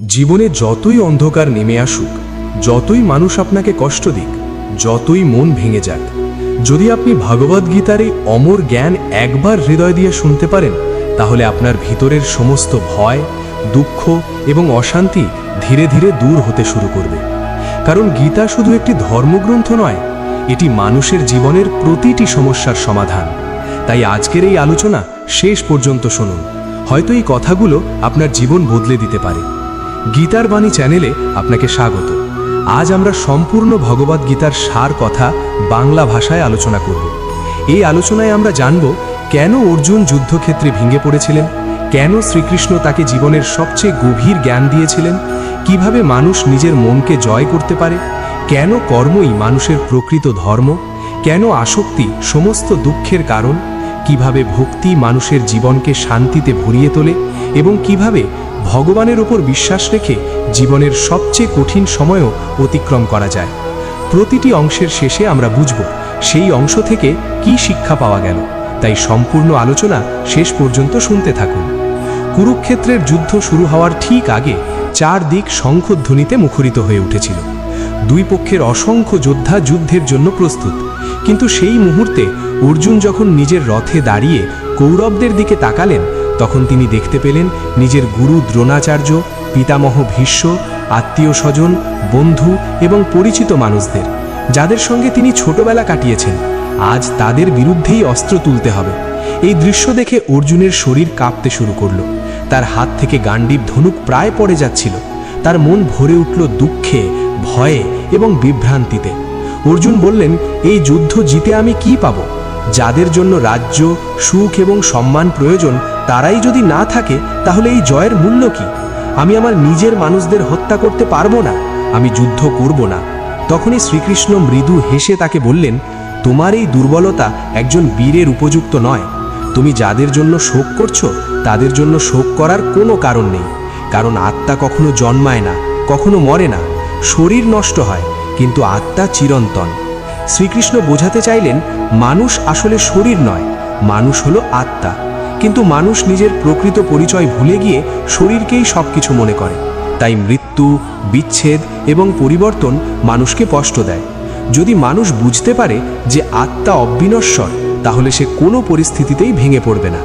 জীবনে যতই অন্ধকার নেমে আসুক, যতই মানুষ আপনাকে কষ্ট দিক, যতই মন ভেঙে যাক, যদি আপনি ভগবদ্গীতার এই অমর জ্ঞান একবার হৃদয় দিয়ে শুনতে পারেন, তাহলে আপনার ভিতরের সমস্ত ভয়, দুঃখ এবং অশান্তি ধীরে ধীরে দূর হতে শুরু করবে। কারণ গীতা শুধু একটি ধর্মগ্রন্থ নয়, এটি মানুষের জীবনের প্রতিটি সমস্যার সমাধান। তাই আজকের এই আলোচনা শেষ পর্যন্ত শুনুন, হয়তো এই কথাগুলো আপনার জীবন বদলে দিতে পারে। গীতার বাণী চ্যানেলে আপনাকে স্বাগত। আজ আমরা সম্পূর্ণ ভগবদ্গীতার সার কথা বাংলা ভাষায় আলোচনা করব। এই আলোচনায় আমরা জানব কেন অর্জুন যুদ্ধক্ষেত্রে ভেঙে পড়েছিলেন, কেন শ্রীকৃষ্ণ তাকে জীবনের সবচেয়ে গভীর জ্ঞান দিয়েছিলেন, কিভাবে মানুষ নিজের মনকে জয় করতে পারে, কেন কর্মই মানুষের প্রকৃত ধর্ম, কেন আসক্তি সমস্ত দুঃখের কারণ, কিভাবে ভক্তি মানুষের জীবনকে শান্তিতে ভরিয়ে তোলে এবং কিভাবে ভগবানের ওপর বিশ্বাস রেখে জীবনের সবচেয়ে কঠিন সময়ও অতিক্রম করা যায়। প্রতিটি অংশের শেষে আমরা বুঝব সেই অংশ থেকে কি শিক্ষা পাওয়া গেল। তাই সম্পূর্ণ আলোচনা শেষ পর্যন্ত শুনতে থাকুন। কুরুক্ষেত্রের যুদ্ধ শুরু হওয়ার ঠিক আগে চারদিক শঙ্খধ্বনিতে মুখরিত হয়ে উঠেছিল। দুই পক্ষের অসংখ্য যোদ্ধা যুদ্ধের জন্য প্রস্তুত। কিন্তু সেই মুহূর্তে অর্জুন যখন নিজের রথে দাঁড়িয়ে কৌরবদের দিকে তাকালেন, তখন তিনি দেখতে পেলেন নিজের গুরু দ্রোণাচার্য, পিতামহ ভীষ্ম, আত্মীয় স্বজন, বন্ধু এবং পরিচিত মানুষদের, যাদের সঙ্গে তিনি ছোটবেলা কাটিয়েছেন, আজ তাদের বিরুদ্ধেই অস্ত্র তুলতে হবে। এই দৃশ্য দেখে অর্জুনের শরীর কাঁপতে শুরু করল। তার হাত থেকে গান্ডীব ধনুক প্রায় পড়ে যাচ্ছিল। তার মন ভরে উঠল দুঃখে, ভয়ে এবং বিভ্রান্তিতে। অর্জুন বললেন, এই যুদ্ধ জিতে আমি কি পাবো? যাদের জন্য রাজ্য, সুখ এবং সম্মান প্রয়োজন, তারাই যদি না থাকে, তাহলে এই জয়ের মূল্য কি? আমি আমার নিজের মানুষদের হত্যা করতে পারবো না, আমি যুদ্ধ করব না। তখনই শ্রীকৃষ্ণ মৃদু হেসে তাকে বললেন, তোমার এই দুর্বলতা একজন বীরের উপযুক্ত নয়। তুমি যাদের জন্য শোক করছো, তাদের জন্য শোক করার কোনো কারণ নেই। কারণ আত্মা কখনো জন্মায় না, কখনো মরে না। শরীর নষ্ট হয়, কিন্তু আত্মা চিরন্তন। শ্রীকৃষ্ণ বোঝাতে চাইলেন, মানুষ আসলে শরীর নয়, মানুষ হলো আত্মা। কিন্তু মানুষ নিজের প্রকৃত পরিচয় ভুলে গিয়ে শরীরকেই সবকিছু মনে করে। তাই মৃত্যু, বিচ্ছেদ এবং পরিবর্তন মানুষকে কষ্ট দেয়। যদি মানুষ বুঝতে পারে যে আত্মা অবিনশ্বর, তাহলে সে কোনো পরিস্থিতিতেই ভেঙে পড়বে না।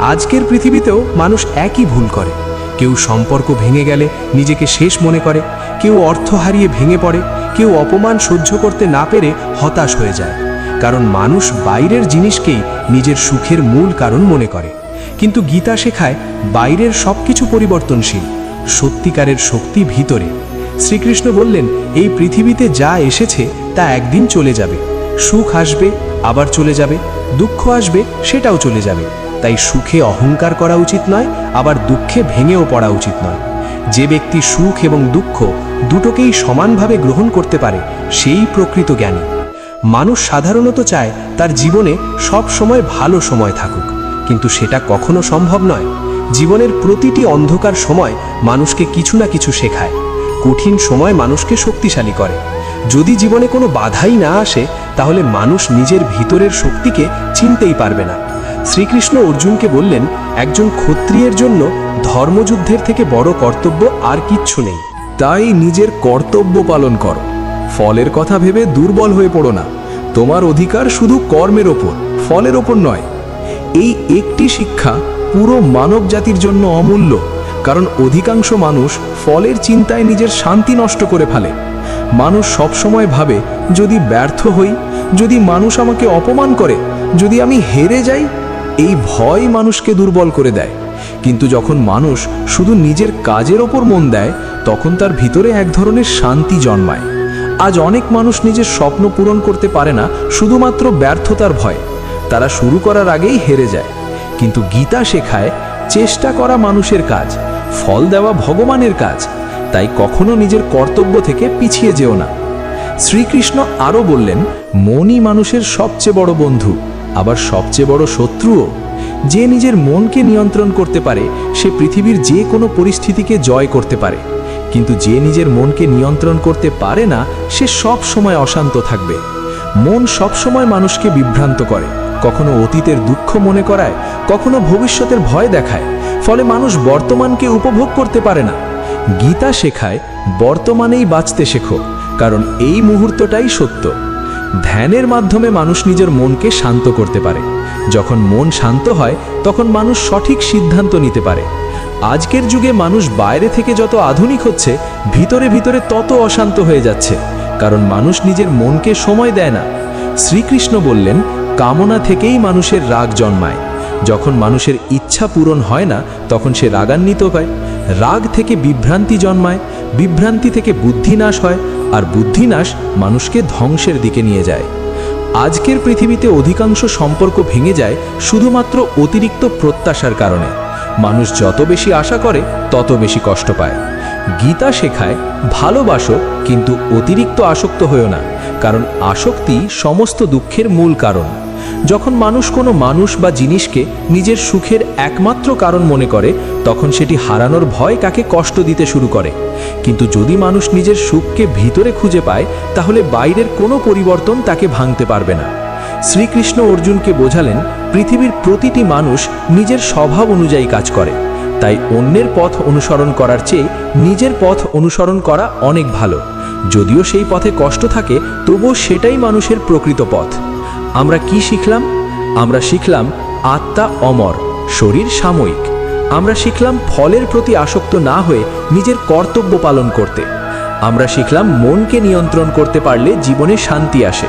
আজকের পৃথিবীতেও মানুষ একই ভুল করে। কেউ সম্পর্ক ভেঙে গেলে নিজেকে শেষ মনে করে, কেউ অর্থ হারিয়ে ভেঙে পড়ে, কেউ অপমান সহ্য করতে না পেরে হতাশ হয়ে যায়। কারণ মানুষ বাইরের জিনিসকেই নিজের সুখের মূল কারণ মনে করে। কিন্তু গীতা শেখায় বাইরের সবকিছু পরিবর্তনশীল, সত্যিকারের শক্তি ভিতরে। শ্রীকৃষ্ণ বললেন, এই পৃথিবীতে যা এসেছে তা একদিন চলে যাবে। সুখ আসবে, আবার চলে যাবে, দুঃখ আসবে, সেটাও চলে যাবে। তাই সুখে অহংকার করা উচিত নয়, আবার দুঃখে ভেঙেও পড়া উচিত নয়। যে ব্যক্তি সুখ এবং দুঃখ দুটোকেই সমানভাবে গ্রহণ করতে পারে, সেই প্রকৃত জ্ঞানী। মানুষ সাধারণত চায় তার জীবনে সব সময় ভালো সময় থাকুক, কিন্তু সেটা কখনো সম্ভব নয়। জীবনের প্রতিটি অন্ধকার সময় মানুষকে কিছু না কিছু শেখায়। কঠিন সময় মানুষকে শক্তিশালী করে। যদি জীবনে কোনো বাধাই না আসে, তাহলে মানুষ নিজের ভিতরের শক্তিকে চিনতেই পারবে না। শ্রীকৃষ্ণ অর্জুনকে বললেন, একজন ক্ষত্রিয়ের জন্য ধর্মযুদ্ধের থেকে বড় কর্তব্য আর কিচ্ছু নেই। তাই নিজের কর্তব্য পালন করো। ফলের কথা ভেবে দুর্বল হয়ে পড়ো না। তোমার অধিকার শুধু কর্মের ওপর, ফলের ওপর নয়। এই একটি শিক্ষা পুরো মানব জাতির জন্য অমূল্য। কারণ অধিকাংশ মানুষ ফলের চিন্তায় নিজের শান্তি নষ্ট করে ফেলে। মানুষ সবসময় ভাবে, যদি ব্যর্থ হই, যদি মানুষ আমাকে অপমান করে, যদি আমি হেরে যাই, এই ভয় মানুষকে দুর্বল করে দেয়। কিন্তু যখন মানুষ শুধু নিজের কাজের ওপর মন দেয়, তখন তার ভিতরে এক ধরনের শান্তি জন্মায়। আজ অনেক মানুষ নিজের স্বপ্ন পূরণ করতে পারে না শুধুমাত্র ব্যর্থতার ভয়। তারা শুরু করার আগেই হেরে যায়। কিন্তু গীতা শেখায়, চেষ্টা করা মানুষের কাজ, ফল দেওয়া ভগবানের কাজ। তাই কখনো নিজের কর্তব্য থেকে পিছিয়ে যেও না। শ্রীকৃষ্ণ আরও বললেন, মনই মানুষের সবচেয়ে বড় বন্ধু, আবার সবচেয়ে বড় শত্রুও। যে নিজের মনকে নিয়ন্ত্রণ করতে পারে, সে পৃথিবীর যে কোনো পরিস্থিতিকে জয় করতে পারে। কিন্তু যে নিজের মনকে নিয়ন্ত্রণ করতে পারে না, সে সব সময় অশান্ত থাকবে। মন সবসময় মানুষকে বিভ্রান্ত করে, কখনো অতীতের দুঃখ মনে করায়, কখনো ভবিষ্যতের ভয় দেখায়। ফলে মানুষ বর্তমানকে উপভোগ করতে পারে না। গীতা শেখায় বর্তমানেই বাঁচতে শেখো, কারণ এই মুহূর্তটাই সত্য। ধ্যানের মাধ্যমে মানুষ নিজের মনকে শান্ত করতে পারে। যখন মন শান্ত হয় তখন মানুষ সঠিক সিদ্ধান্ত নিতে পারে। আজকের যুগে মানুষ বাইরে থেকে যত আধুনিক হচ্ছে, ভিতরে ভিতরে তত অশান্ত হয়ে যাচ্ছে, কারণ মানুষ নিজের মনকে সময় দেয় না। শ্রীকৃষ্ণ বললেন, কামনা থেকেই মানুষের রাগ জন্মায়। যখন মানুষের ইচ্ছা পূরণ হয় না তখন সে রাগান্বিত হয়। রাগ থেকে বিভ্রান্তি জন্মায়, বিভ্রান্তি থেকে বুদ্ধিনাশ হয়, আর বুদ্ধিনাশ মানুষকে ধ্বংসের দিকে নিয়ে যায়। আজকের পৃথিবীতে অধিকাংশ সম্পর্ক ভেঙে যায় শুধুমাত্র অতিরিক্ত প্রত্যাশার কারণে। মানুষ যত বেশি আশা করে তত বেশি কষ্ট পায়। গীতা শেখায়, ভালোবাসো কিন্তু অতিরিক্ত আসক্ত হয়েও না, কারণ আসক্তি সমস্ত দুঃখের মূল কারণ। যখন মানুষ কোনো মানুষ বা জিনিসকে নিজের সুখের একমাত্র কারণ মনে করে, তখন সেটি হারানোর ভয় তাকে কষ্ট দিতে শুরু করে। কিন্তু যদি মানুষ নিজের সুখকে ভিতরে খুঁজে পায়, তাহলে বাইরের কোনো পরিবর্তন তাকে ভাঙতে পারবে না। শ্রীকৃষ্ণ অর্জুনকে বোঝালেন, পৃথিবীর প্রতিটি মানুষ নিজের স্বভাব অনুযায়ী কাজ করে, তাই অন্যের পথ অনুসরণ করার চেয়ে নিজের পথ অনুসরণ করা অনেক ভালো। যদিও সেই পথে কষ্ট থাকে, তবুও সেটাই মানুষের প্রকৃত পথ। আমরা কি শিখলাম? আমরা শিখলাম আত্মা অমর, শরীর সাময়িক। আমরা শিখলাম ফলের প্রতি আসক্ত না হয়ে নিজের কর্তব্য পালন করতে। আমরা শিখলাম মনকে নিয়ন্ত্রণ করতে পারলে জীবনে শান্তি আসে।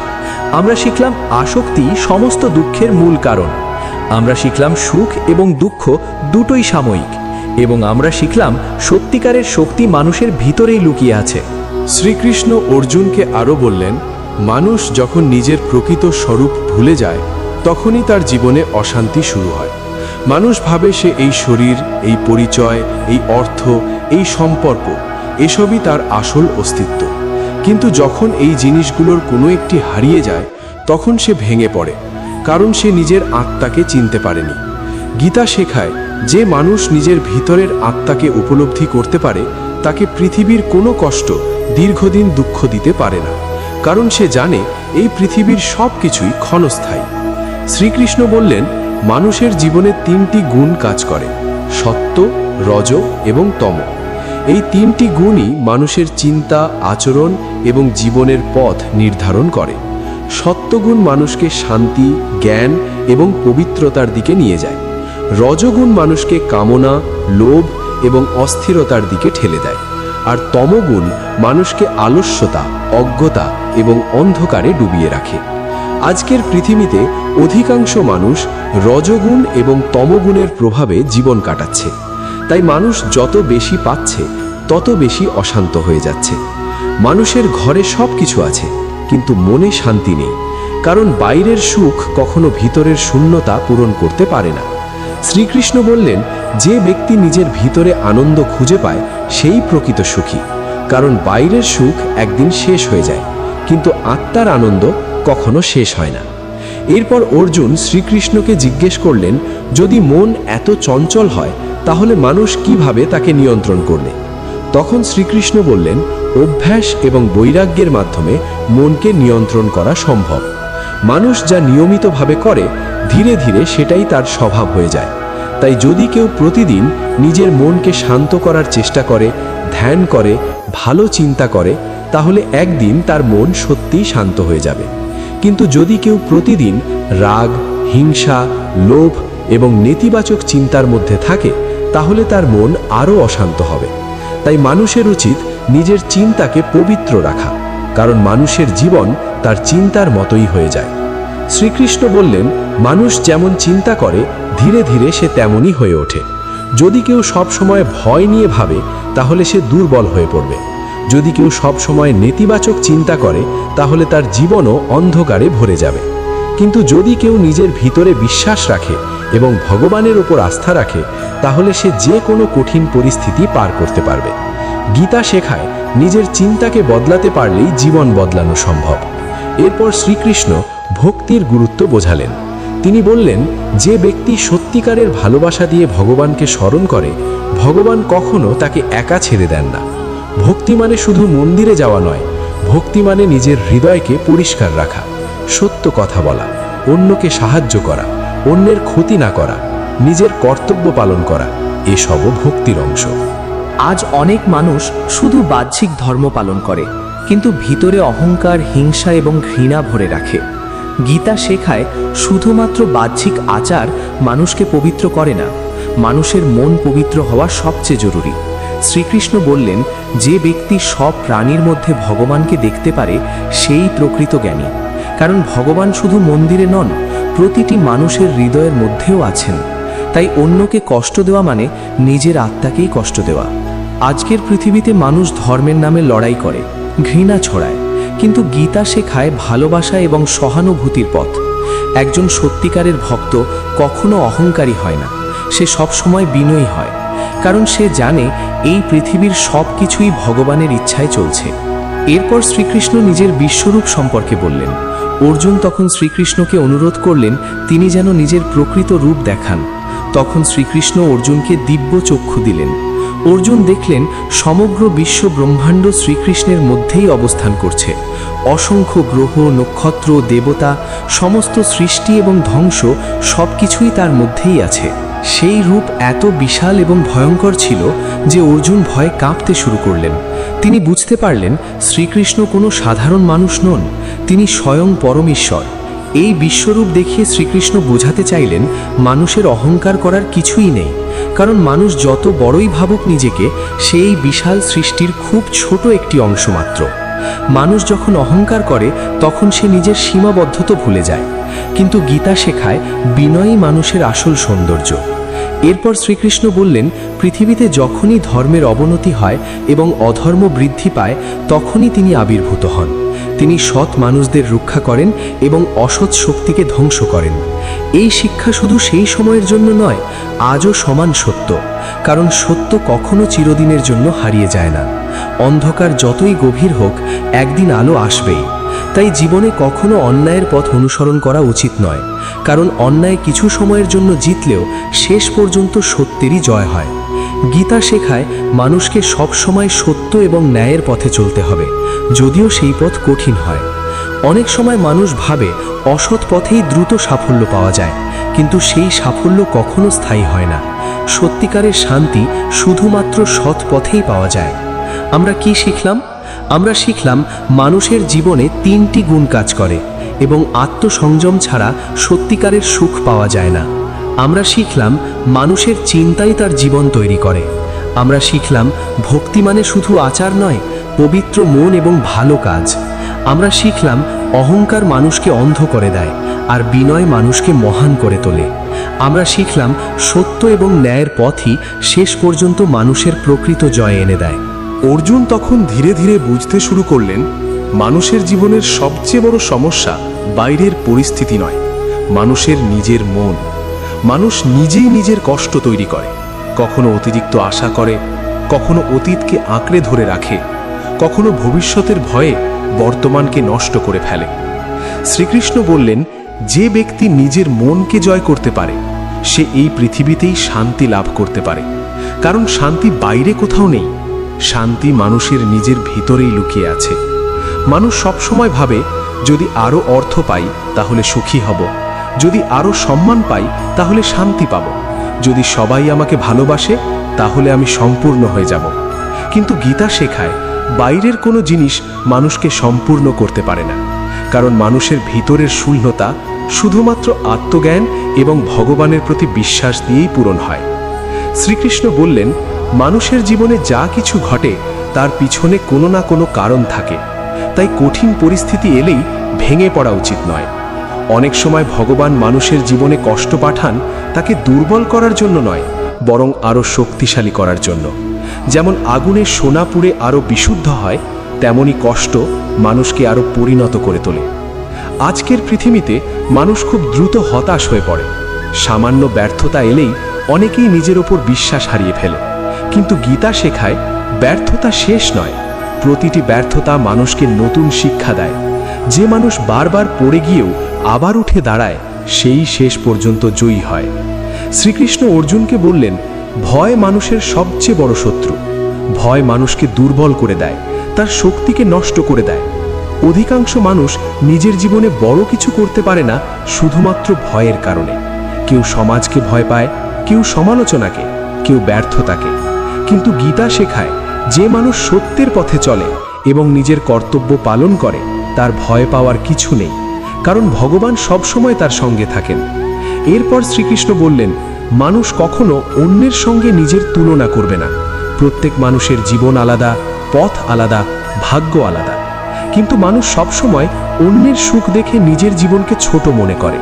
আমরা শিখলাম আসক্তি সমস্ত দুঃখের মূল কারণ। আমরা শিখলাম সুখ এবং দুঃখ দুটোই সাময়িক। এবং আমরা শিখলাম সত্যিকারের শক্তি মানুষের ভিতরেই লুকিয়ে আছে। শ্রীকৃষ্ণ অর্জুনকে আরও বললেন, মানুষ যখন নিজের প্রকৃত স্বরূপ ভুলে যায়, তখনই তার জীবনে অশান্তি শুরু হয়। মানুষ ভাবে সে এই শরীর, এই পরিচয়, এই অর্থ, এই সম্পর্ক, এসবই তার আসল অস্তিত্ব। কিন্তু যখন এই জিনিসগুলোর কোনো একটি হারিয়ে যায়, তখন সে ভেঙে পড়ে, কারণ সে নিজের আত্মাকে চিনতে পারেনি। গীতা শেখায়, যে মানুষ নিজের ভিতরের আত্মাকে উপলব্ধি করতে পারে, তাকে পৃথিবীর কোনো কষ্ট দীর্ঘদিন দুঃখ দিতে পারে না, কারণ সে জানে এই পৃথিবীর সব কিছুই ক্ষণস্থায়ী। শ্রীকৃষ্ণ বললেন, মানুষের জীবনে তিনটি গুণ কাজ করে: সত্য, রজ এবং তম। এই তিনটি গুণই মানুষের চিন্তা, আচরণ এবং জীবনের পথ নির্ধারণ করে। সত্যগুণ মানুষকে শান্তি, জ্ঞান এবং পবিত্রতার দিকে নিয়ে যায়। রজগুণ মানুষকে কামনা, লোভ এবং অস্থিরতার দিকে ঠেলে দেয়। আর তমগুণ মানুষকে আলস্যতা, অজ্ঞতা এবং অন্ধকারে ডুবিয়ে রাখে। আজকের পৃথিবীতে অধিকাংশ মানুষ রজগুণ এবং তমগুণের প্রভাবে জীবন কাটাচ্ছে। তাই মানুষ যত বেশি পাচ্ছে, তত বেশি অশান্ত হয়ে যাচ্ছে। মানুষের ঘরে সব কিছু আছে, কিন্তু মনে শান্তি নেই, কারণ বাইরের সুখ কখনো ভিতরের শূন্যতা পূরণ করতে পারে না। শ্রীকৃষ্ণ বললেন, যে ব্যক্তি নিজের ভিতরে আনন্দ খুঁজে পায়, সেই প্রকৃত সুখী, কারণ বাইরের সুখ একদিন শেষ হয়ে যায়, কিন্তু আত্মার আনন্দ কখনো শেষ হয় না। এরপর অর্জুন শ্রীকৃষ্ণকে জিজ্ঞেস করলেন, যদি মন এত চঞ্চল হয়, তাহলে মানুষ কিভাবে তাকে নিয়ন্ত্রণ করবে? তখন শ্রীকৃষ্ণ বললেন, অভ্যাস এবং বৈরাগ্যের মাধ্যমে মনকে নিয়ন্ত্রণ করা সম্ভব। মানুষ যা নিয়মিতভাবে করে, ধীরে ধীরে সেটাই তার স্বভাব হয়ে যায়। তাই যদি কেউ প্রতিদিন নিজের মনকে শান্ত করার চেষ্টা করে, ধ্যান করে, ভালো চিন্তা করে, তাহলে একদিন তার মন সত্যিই শান্ত হয়ে যাবে। কিন্তু যদি কেউ প্রতিদিন রাগ, হিংসা, লোভ এবং নেতিবাচক চিন্তার মধ্যে থাকে, তাহলে তার মন আরও অশান্ত হবে। তাই মানুষের উচিত নিজের চিন্তাকে পবিত্র রাখা, কারণ মানুষের জীবন তার চিন্তার মতোই হয়ে যায়। শ্রীকৃষ্ণ বললেন, মানুষ যেমন চিন্তা করে, ধীরে ধীরে সে তেমনই হয়ে ওঠে। যদি কেউ সব সময় ভয় নিয়ে ভাবে, তাহলে সে দুর্বল হয়ে পড়বে। যদি কেউ সব সময় নেতিবাচক চিন্তা করে, তাহলে তার জীবনও অন্ধকারে ভরে যাবে। কিন্তু যদি কেউ নিজের ভিতরে বিশ্বাস রাখে এবং ভগবানের উপর আস্থা রাখে, তাহলে সে যে কোনো কঠিন পরিস্থিতি পার করতে পারবে। গীতা শেখায়, নিজের চিন্তাকে বদলাতে পারলেই জীবন বদলানো সম্ভব। এরপর শ্রীকৃষ্ণ ভক্তির গুরুত্ব বোঝালেন। তিনি বললেন, যে ব্যক্তি সত্যিকারের ভালোবাসা দিয়ে ভগবানকে স্মরণ করে, ভগবান কখনো তাকে একা ছেড়ে দেন না। ভক্তি মানে শুধু মন্দিরে যাওয়া নয়, ভক্তি মানে নিজের হৃদয়কে পরিষ্কার রাখা, সত্য কথা বলা, অন্যকে সাহায্য করা, অন্যের ক্ষতি না করা, নিজের কর্তব্য পালন করা, এসবও ভক্তির অংশ। আজ অনেক মানুষ শুধু বাহ্যিক ধর্ম পালন করে, কিন্তু ভিতরে অহংকার, হিংসা এবং ঘৃণা ভরে রাখে। গীতা শেখায় শুধুমাত্র বাহ্যিক আচার মানুষকে পবিত্র করে না, মানুষের মন পবিত্র হওয়া সবচেয়ে জরুরি। শ্রীকৃষ্ণ বললেন, যে ব্যক্তি সব প্রাণীর মধ্যে ভগবানকে দেখতে পারে সেই প্রকৃত জ্ঞানী। কারণ ভগবান শুধু মন্দিরে নন, প্রতিটি মানুষের হৃদয়ের মধ্যেও আছেন। তাই অন্যকে কষ্ট দেওয়া মানে নিজের আত্মাকেই কষ্ট দেওয়া। আজকের পৃথিবীতে মানুষ ধর্মের নামে লড়াই করে, ঘৃণা ছড়ায়, কিন্তু গীতা শেখায় ভালোবাসা এবং সহানুভূতির পথ। একজন সত্যিকারের ভক্ত কখনো অহংকারী হয় না, সে সবসময় বিনয়ী হয়, কারণ সে জানে এই পৃথিবীর সব কিছুই ভগবানের ইচ্ছায় চলছে। এরপর শ্রীকৃষ্ণ নিজের বিশ্বরূপ সম্পর্কে বললেন। অর্জুন তখন শ্রীকৃষ্ণকে অনুরোধ করলেন তিনি যেন নিজের প্রকৃত রূপ দেখান। তখন শ্রীকৃষ্ণ অর্জুনকে দিব্য চক্ষু দিলেন। অর্জুন দেখলেন সমগ্র বিশ্ব ব্রহ্মাণ্ড শ্রীকৃষ্ণের মধ্যেই অবস্থান করছে। অসংখ্য গ্রহ, নক্ষত্র, দেবতা, সমস্ত সৃষ্টি এবং ধ্বংস সবকিছুই তার মধ্যেই আছে। সেই রূপ এত বিশাল এবং ভয়ঙ্কর ছিল যে অর্জুন ভয়ে কাঁপতে শুরু করলেন। তিনি বুঝতে পারলেন শ্রীকৃষ্ণ কোনো সাধারণ মানুষ নন, তিনি স্বয়ং পরমেশ্বর। এই বিশ্বরূপ দেখিয়ে শ্রীকৃষ্ণ বোঝাতে চাইলেন মানুষের অহংকার করার কিছুই নেই, কারণ মানুষ যত বড়ই ভাবুক নিজেকে, সেই বিশাল সৃষ্টির খুব ছোট একটি অংশ মাত্র। মানুষ যখন অহংকার করে তখন সে নিজের সীমাবদ্ধতা ভুলে যায়, কিন্তু গীতা শেখায় বিনয়ী মানুষের আসল সৌন্দর্য। এরপর শ্রীকৃষ্ণ বললেন, পৃথিবীতে যখনই ধর্মের অবনতি হয় এবং অধর্ম বৃদ্ধি পায় তখনই তিনি আবির্ভূত হন। তিনি সৎ মানুষদের রক্ষা করেন এবং অসৎ শক্তিকে ধ্বংস করেন। এই শিক্ষা শুধু সেই সময়ের জন্য নয়, আজও সমান সত্য, কারণ সত্য কখনো চিরদিনের জন্য হারিয়ে যায় না। অন্ধকার যতই গভীর হোক, একদিন আলো আসবেই। তাই জীবনে কখনো অন্যায়ের পথ অনুসরণ করা উচিত নয়, কারণ অন্যায় কিছু সময়ের জন্য জিতলেও শেষ পর্যন্ত সত্যেরই জয় হয়। গীতা শেখায় মানুষকে সবসময় সত্য এবং ন্যায়ের পথে চলতে হবে, যদিও সেই পথ কঠিন হয়। অনেক সময় মানুষ ভাবে অসৎ পথেই দ্রুত সাফল্য পাওয়া যায়, কিন্তু সেই সাফল্য কখনো স্থায়ী হয় না। সত্যিকারের শান্তি শুধুমাত্র সৎ পথেই পাওয়া যায়। আমরা কি শিখলাম? আমরা শিখলাম মানুষের জীবনে 3টি গুণ কাজ করে এবং আত্মসংযম ছাড়া সত্যিকারের সুখ পাওয়া যায় না। আমরা শিখলাম মানুষের চিন্তাই তার জীবন তৈরি করে। আমরা শিখলাম ভক্তি মানে শুধু আচার নয়, পবিত্র মন এবং ভালো কাজ। আমরা শিখলাম অহংকার মানুষকে অন্ধ করে দেয়, আর বিনয় মানুষকে মহান করে তোলে। আমরা শিখলাম সত্য এবং ন্যায়ের পথই শেষ পর্যন্ত মানুষের প্রকৃত জয় এনে দেয়। অর্জুন তখন ধীরে ধীরে বুঝতে শুরু করলেন, মানুষের জীবনের সবচেয়ে বড় সমস্যা বাইরের পরিস্থিতি নয়, মানুষের নিজের মন। মানুষ নিজেই নিজের কষ্ট তৈরি করে, কখনো অতিরিক্ত আশা করে, কখনো অতীতকে আঁকড়ে ধরে রাখে, কখনো ভবিষ্যতের ভয়ে বর্তমানকে নষ্ট করে ফেলে। শ্রীকৃষ্ণ বললেন, যে ব্যক্তি নিজের মনকে জয় করতে পারে সে এই পৃথিবীতেই শান্তি লাভ করতে পারে। কারণ শান্তি বাইরে কোথাও নেই, শান্তি মানুষের নিজের ভিতরেই লুকিয়ে আছে। মানুষ সবসময় ভাবে, যদি আরও অর্থ পাই তাহলে সুখী হব, যদি আরও সম্মান পাই তাহলে শান্তি পাব, যদি সবাই আমাকে ভালোবাসে তাহলে আমি সম্পূর্ণ হয়ে যাব। কিন্তু গীতা শেখায় বাইরের কোনো জিনিস মানুষকে সম্পূর্ণ করতে পারে না, কারণ মানুষের ভিতরের শূন্যতা শুধুমাত্র আত্মজ্ঞান এবং ভগবানের প্রতি বিশ্বাস দিয়েই পূরণ হয়। শ্রীকৃষ্ণ বললেন, মানুষের জীবনে যা কিছু ঘটে তার পিছনে কোনো না কোনো কারণ থাকে, তাই কঠিন পরিস্থিতি এলেই ভেঙে পড়া উচিত নয়। অনেক সময় ভগবান মানুষের জীবনে কষ্ট পাঠান তাকে দুর্বল করার জন্য নয়, বরং আরও শক্তিশালী করার জন্য। যেমন আগুনে সোনা পুড়ে আরও বিশুদ্ধ হয়, তেমনি কষ্ট মানুষকে আরও পরিণত করে তোলে। আজকের পৃথিবীতে মানুষ খুব দ্রুত হতাশ হয়ে পড়ে। সামান্য ব্যর্থতা এলেই অনেকেই নিজের ওপর বিশ্বাস হারিয়ে ফেলে। কিন্তু গীতা শেখায় ব্যর্থতা শেষ নয়, প্রতিটি ব্যর্থতা মানুষকে নতুন শিক্ষা দেয়। যে মানুষ বারবার পড়ে গিয়েও আবার উঠে দাঁড়ায় সেই শেষ পর্যন্ত জয়ী হয়। শ্রীকৃষ্ণ অর্জুনকে বললেন, ভয় মানুষের সবচেয়ে বড় শত্রু। ভয় মানুষকে দুর্বল করে দেয়, তার শক্তিকে নষ্ট করে দেয়। অধিকাংশ মানুষ নিজের জীবনে বড় কিছু করতে পারে না শুধুমাত্র ভয়ের কারণে। কেউ সমাজকে ভয় পায়, কেউ সমালোচনাকে, কেউ ব্যর্থতাকে। কিন্তু গীতা শেখায় যে মানুষ সত্যের পথে চলে এবং নিজের কর্তব্য পালন করে তার ভয় পাওয়ার কিছু নেই, কারণ ভগবান সবসময় তার সঙ্গে থাকেন। এরপর শ্রীকৃষ্ণ বললেন, মানুষ কখনো অন্যের সঙ্গে নিজের তুলনা করবে না। প্রত্যেক মানুষের জীবন আলাদা, পথ আলাদা, ভাগ্য আলাদা, কিন্তু মানুষ সবসময় অন্যের সুখ দেখে নিজের জীবনকে ছোট মনে করে।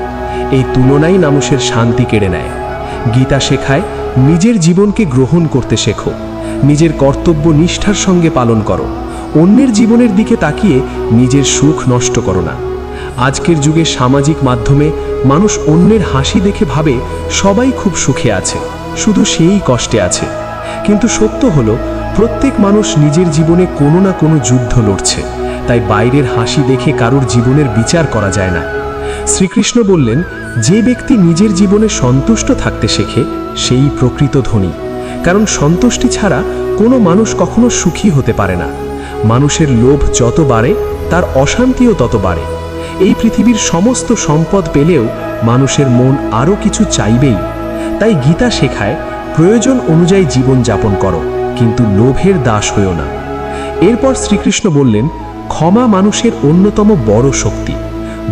এই তুলনাই মানুষের শান্তি কেড়ে নেয়। গীতা শেখায় নিজের জীবনকে গ্রহণ করতে শেখো, নিজের কর্তব্য নিষ্ঠার সঙ্গে পালন করো, অন্যের জীবনের দিকে তাকিয়ে নিজের সুখ নষ্ট করো না। আজকের যুগে সামাজিক মাধ্যমে মানুষ অন্যের হাসি দেখে ভাবে সবাই খুব সুখে আছে, শুধু সেই কষ্টে আছে। কিন্তু সত্য হলো প্রত্যেক মানুষ নিজের জীবনে কোনো না কোনো যুদ্ধ লড়ছে, তাই বাইরের হাসি দেখে কারোর জীবনের বিচার করা যায় না। শ্রীকৃষ্ণ বললেন, যে ব্যক্তি নিজের জীবনে সন্তুষ্ট থাকতে শেখে সেই প্রকৃত ধনী, কারণ সন্তুষ্টি ছাড়া কোনো মানুষ কখনো সুখী হতে পারে না। মানুষের লোভ যত বাড়ে তার অশান্তিও তত বাড়ে। এই পৃথিবীর সমস্ত সম্পদ পেলেও মানুষের মন আরও কিছু চাইবেই। তাই গীতা শেখায় প্রয়োজন অনুযায়ী জীবন যাপন করো, কিন্তু লোভের দাস হইও না। এরপর শ্রীকৃষ্ণ বললেন, ক্ষমা মানুষের অন্যতম বড় শক্তি।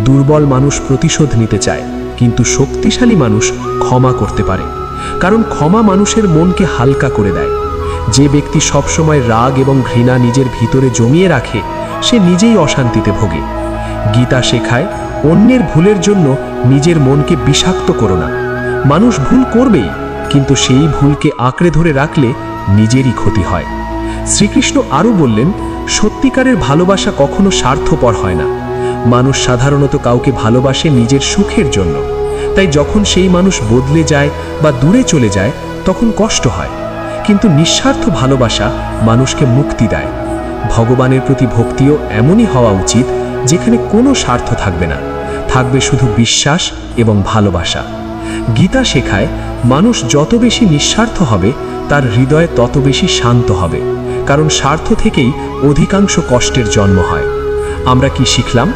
দুর্বল মানুষ প্রতিশোধ নিতে চায়, কিন্তু শক্তিশালী মানুষ ক্ষমা করতে পারে, কারণ ক্ষমা মানুষের মনকে হালকা করে দেয়। যে ব্যক্তি সবসময় রাগ এবং ঘৃণা নিজের ভিতরে জমিয়ে রাখে সে নিজেই অশান্তিতে ভোগে। গীতা শেখায় অন্যের ভুলের জন্য নিজের মনকে বিষাক্ত করো না। মানুষ ভুল করবেই, কিন্তু সেই ভুলকে আঁকড়ে ধরে রাখলে নিজেরই ক্ষতি হয়। শ্রীকৃষ্ণ আরও বললেন, সত্যিকারের ভালোবাসা কখনো স্বার্থপর হয় না। মানুষ সাধারণত কাউকে ভালোবাসে নিজের সুখের জন্য, তাই যখন সেই মানুষ বদলে যায় বা দূরে চলে যায় তখন কষ্ট হয়। কিন্তু নিঃস্বার্থ ভালোবাসা মানুষকে মুক্তি দেয়। ভগবানের প্রতি ভক্তিও এমনই হওয়া উচিত যেখানে কোনো স্বার্থ থাকবে না, থাকবে শুধু বিশ্বাস এবং ভালোবাসা। গীতা শেখায় মানুষ যত বেশি নিঃস্বার্থ হবে তার হৃদয় তত বেশি শান্ত হবে, কারণ স্বার্থ থেকেই অধিকাংশ কষ্টের জন্ম হয়। আমরা কি শিখলাম?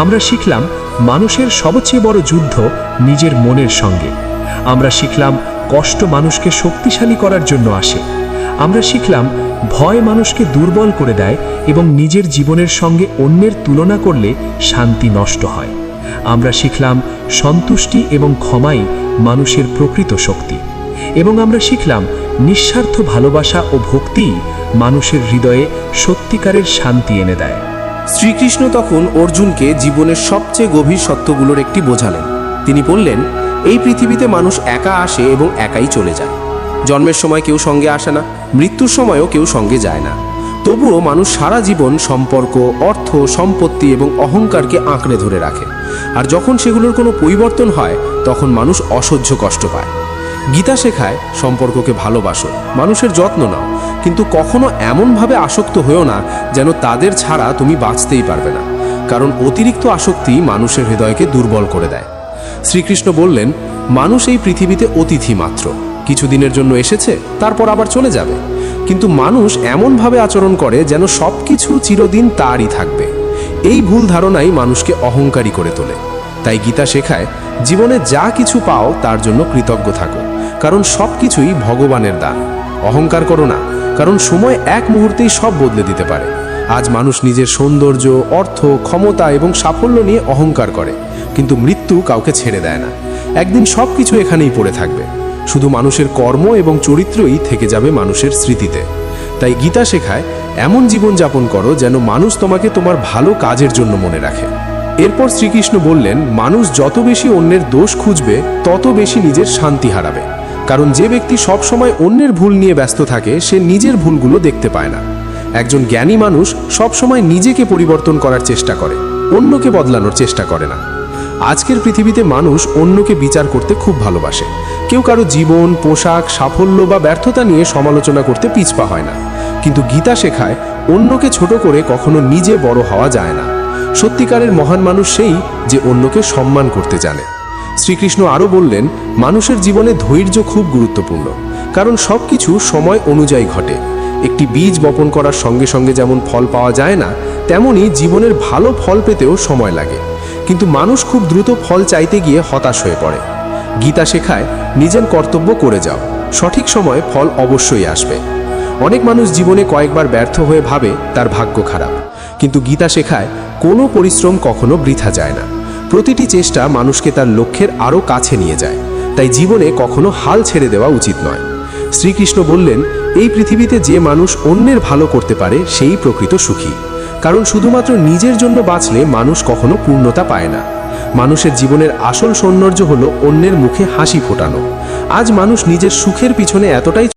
আমরা শিখলাম মানুষের সবচেয়ে বড় যুদ্ধ নিজের মনের সঙ্গে। আমরা শিখলাম কষ্ট মানুষকে শক্তিশালী করার জন্য আসে। আমরা শিখলাম ভয় মানুষকে দুর্বল করে দেয় এবং নিজের জীবনের সঙ্গে অন্যের তুলনা করলে শান্তি নষ্ট হয়। আমরা শিখলাম সন্তুষ্টি এবং ক্ষমাই মানুষের প্রকৃত শক্তি। এবং আমরা শিখলাম নিঃস্বার্থ ভালোবাসা ও ভক্তিই মানুষের হৃদয়ে সত্যিকারের শান্তি এনে দেয়। শ্রীকৃষ্ণ তখন অর্জুনকে জীবনের সবচেয়ে গভীর সত্যগুলোর একটি বোঝালেন। তিনি বললেন, এই পৃথিবীতে মানুষ একা আসে এবং একাই চলে যায়। জন্মের সময় কেউ সঙ্গে আসে না, মৃত্যুর সময়ও কেউ সঙ্গে যায় না। তবুও মানুষ সারা জীবন সম্পর্ক, অর্থ, সম্পত্তি এবং অহংকারকে আঁকড়ে ধরে রাখে। আর যখন সেগুলোর কোনো পরিবর্তন হয় তখন মানুষ অসহ্য কষ্ট পায়। গীতা শেখায় সম্পর্ককে ভালোবাসো, মানুষের যত্ন নাও, কিন্তু কখনো এমনভাবে আসক্ত হয়েও না যেন তাদের ছাড়া তুমি বাঁচতেই পারবে না, কারণ অতিরিক্ত আসক্তি মানুষের হৃদয়কে দুর্বল করে দেয়। শ্রীকৃষ্ণ বললেন, মানুষ এই পৃথিবীতে অতিথি মাত্র, কিছুদিনের জন্য এসেছে তারপর আবার চলে যাবে। কিন্তু মানুষ এমনভাবে আচরণ করে যেন সব কিছু চিরদিন তারই থাকবে। এই ভুল ধারণাই মানুষকে অহংকারী করে তোলে। তাই গীতা শেখায় জীবনে যা কিছু পাও তার জন্য কৃতজ্ঞ থাকো, কারণ সব কিছুই ভগবানের দান। অহংকার করো না, কারণ সময় এক মুহূর্তেই সব বদলে দিতে পারে। আজ মানুষ নিজের সৌন্দর্য, অর্থ, ক্ষমতা এবং সাফল্য নিয়ে অহংকার করে, কিন্তু মৃত্যু কাউকে ছেড়ে দেয় না। একদিন সব কিছু এখানেই পড়ে থাকবে, শুধু মানুষের কর্ম এবং চরিত্রই থেকে যাবে মানুষের স্মৃতিতে। তাই গীতা শেখায় এমন জীবন যাপন করো যেন মানুষ তোমাকে তোমার ভালো কাজের জন্য মনে রাখে। এরপর শ্রীকৃষ্ণ বললেন, মানুষ যত বেশি অন্যের দোষ খুঁজবে তত বেশি নিজের শান্তি হারাবে, কারণ যে ব্যক্তি সবসময় অন্যের ভুল নিয়ে ব্যস্ত থাকে সে নিজের ভুলগুলো দেখতে পায় না। একজন জ্ঞানী মানুষ সবসময় নিজেকে পরিবর্তন করার চেষ্টা করে, অন্যকে বদলানোর চেষ্টা করে না। আজকের পৃথিবীতে মানুষ অন্যকে বিচার করতে খুব ভালোবাসে। কেউ কারো জীবন, পোশাক, সাফল্য বা ব্যর্থতা নিয়ে সমালোচনা করতে পিছপা হয় না। কিন্তু গীতা শেখায় অন্যকে ছোট করে কখনো নিজে বড় হওয়া যায় না। সত্যিকারের মহান মানুষ সেই যে অন্যকে সম্মান করতে জানে। শ্রীকৃষ্ণ আরও বললেন, মানুষের জীবনে ধৈর্য খুব গুরুত্বপূর্ণ, কারণ সব কিছু সময় অনুযায়ী ঘটে। একটি বীজ বপন করার সঙ্গে সঙ্গে যেমন ফল পাওয়া যায় না, তেমনি জীবনের ভালো ফল পেতেও সময় লাগে। কিন্তু মানুষ খুব দ্রুত ফল চাইতে গিয়ে হতাশ হয়ে পড়ে। গীতা শেখায় নিজের কর্তব্য করে যাও, সঠিক সময়ে ফল অবশ্যই আসবে। অনেক মানুষ জীবনে কয়েকবার ব্যর্থ হয়ে ভাবে তার ভাগ্য খারাপ, কিন্তু গীতা শেখায় কোনো পরিশ্রম কখনো বৃথা যায় না। প্রতিটি চেষ্টা মানুষকে তার লক্ষ্যের আরও কাছে নিয়ে যায়। তাই জীবনে কখনো হাল ছেড়ে দেওয়া উচিত নয়। শ্রীকৃষ্ণ বললেন, এই পৃথিবীতে যে মানুষ অন্যের ভালো করতে পারে সেই প্রকৃত সুখী। কারণ শুধুমাত্র নিজের জন্য বাঁচলে মানুষ কখনো পূর্ণতা পায় না। মানুষের জীবনের আসল সৌন্দর্য হলো অন্যের মুখে হাসি ফোটানো। আজ মানুষ নিজের সুখের পিছনে এতটাই